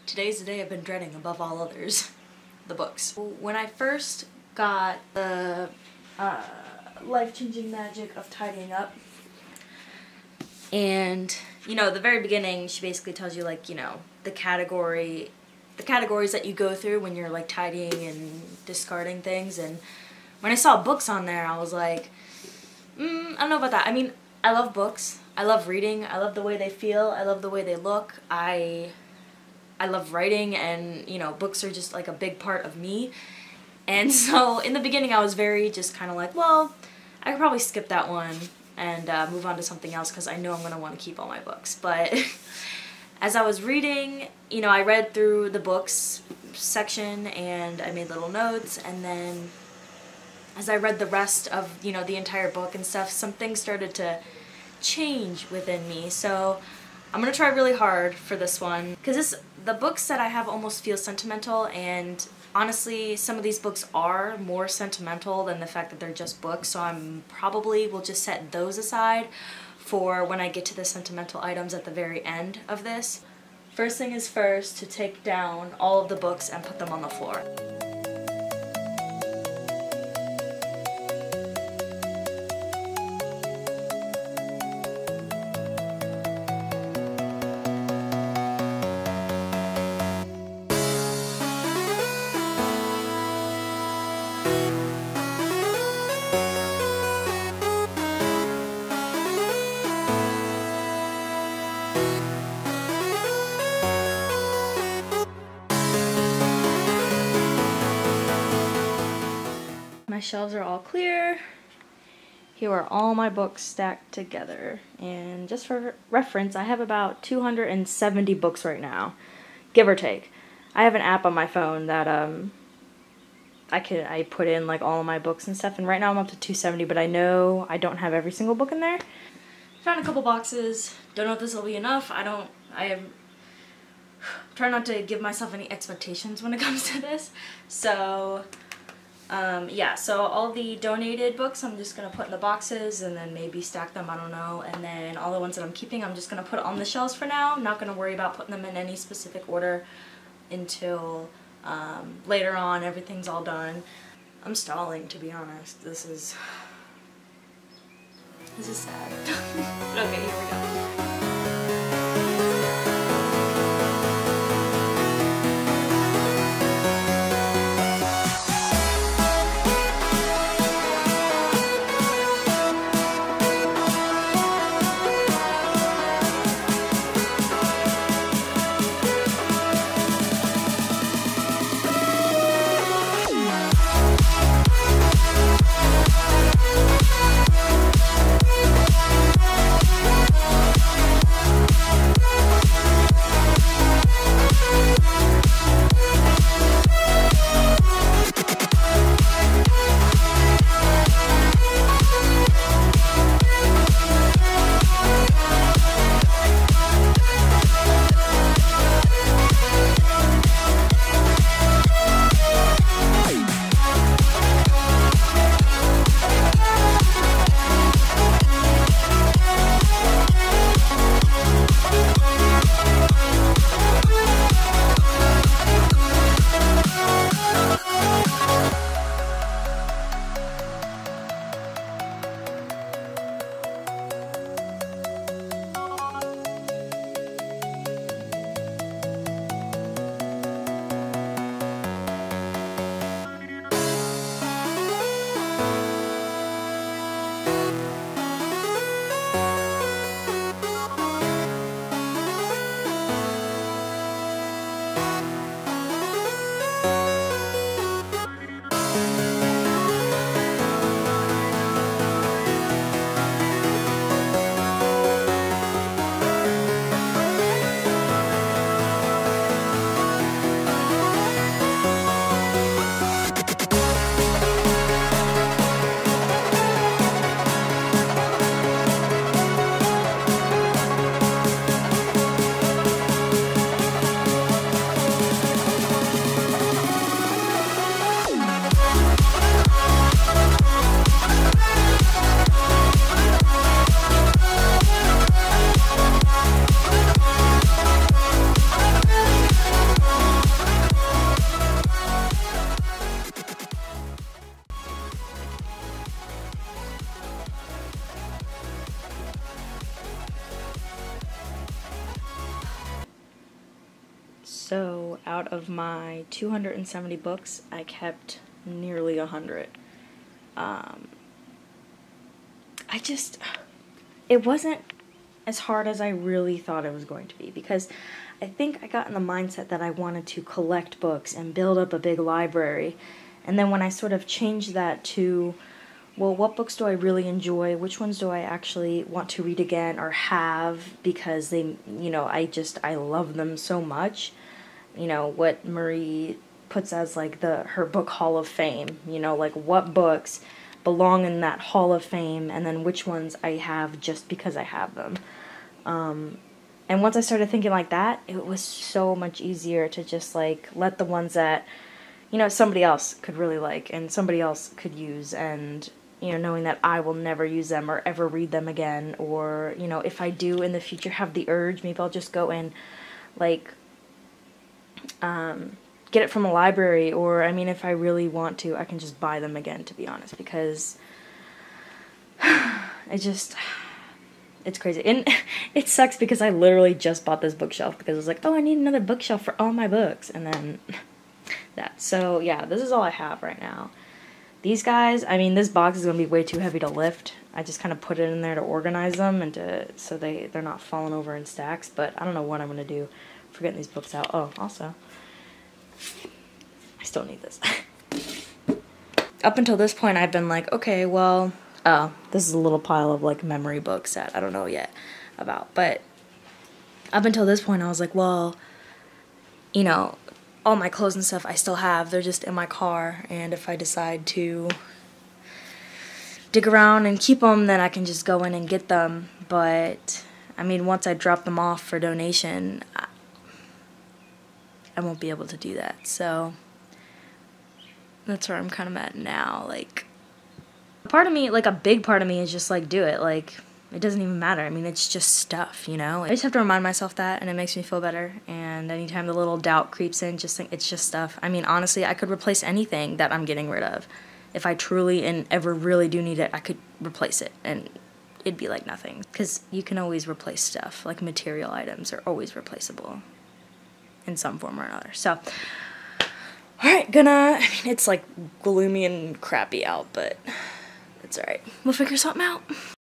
Today's the day I've been dreading above all others. The books. When I first got the life-changing magic of tidying up, and you know, the very beginning she basically tells you, like, you know, the categories that you go through when you're like tidying and discarding things. And when I saw books on there, I was like, I don't know about that. I mean, I love books. I love reading. I love the way they feel. I love the way they look. I love writing, and you know, books are just like a big part of me. And so in the beginning I was very just kind of like, well, I could probably skip that one and move on to something else because I know I'm going to want to keep all my books. But as I was reading, you know, I read through the books section and I made little notes, and then as I read the rest of, you know, the entire book and stuff, some things started to change within me. So I'm going to try really hard for this one because the books that I have almost feel sentimental, and honestly some of these books are more sentimental than the fact that they're just books, so I'm probably will just set those aside for when I get to the sentimental items at the very end of this. First thing is first, to take down all of the books and put them on the floor. My shelves are all clear. Here are all my books stacked together. And just for reference, I have about 270 books right now, give or take. I have an app on my phone that I put in like all of my books and stuff, and right now I'm up to 270, but I know I don't have every single book in there. Found a couple boxes. Don't know if this will be enough. Try not to give myself any expectations when it comes to this. So yeah, so all the donated books I'm just going to put in the boxes and then maybe stack them, I don't know. And then all the ones that I'm keeping I'm just going to put on the shelves for now. I'm not going to worry about putting them in any specific order until later on everything's all done. I'm stalling, to be honest. This is sad. Okay, here we go. So out of my 270 books, I kept nearly 100. It wasn't as hard as I really thought it was going to be, because I think I got in the mindset that I wanted to collect books and build up a big library. And then when I sort of changed that to, well, what books do I really enjoy? Which ones do I actually want to read again or have because they, I love them so much. What Marie puts as like her book hall of fame, like what books belong in that hall of fame, and then which ones I have just because I have them. And once I started thinking like that, it was so much easier to just like let the ones that, somebody else could really like and somebody else could use, and, knowing that I will never use them or ever read them again, or, if I do in the future have the urge, maybe I'll just go and like, get it from a library, or, if I really want to, I can just buy them again, to be honest, because it's crazy. And it sucks because I literally just bought this bookshelf because I was like, oh, I need another bookshelf for all my books, and then that. So yeah, this is all I have right now. These guys, this box is going to be way too heavy to lift. I just kind of put it in there to organize them and so they're not falling over in stacks, but I don't know what I'm going to do for getting these books out. Oh, also, I still need this. Up until this point, I've been like, okay, well, oh, this is a little pile of like memory books that I don't know yet about, but up until this point, I was like, well, all my clothes and stuff I still have, they're just in my car, and if I decide to dig around and keep them, then I can just go in and get them. But once I drop them off for donation, I won't be able to do that. So that's where I'm kind of at now. Like, part of me, like a big part of me, is just like, do it. Like, it doesn't even matter. It's just stuff, I just have to remind myself that, and it makes me feel better. And anytime the little doubt creeps in, just think it's just stuff. Honestly, I could replace anything that I'm getting rid of. If I truly and ever really do need it, I could replace it, and it'd be like nothing. Because you can always replace stuff. Like, material items are always replaceable in some form or another. So, alright, it's like gloomy and crappy out, but it's alright. We'll figure something out.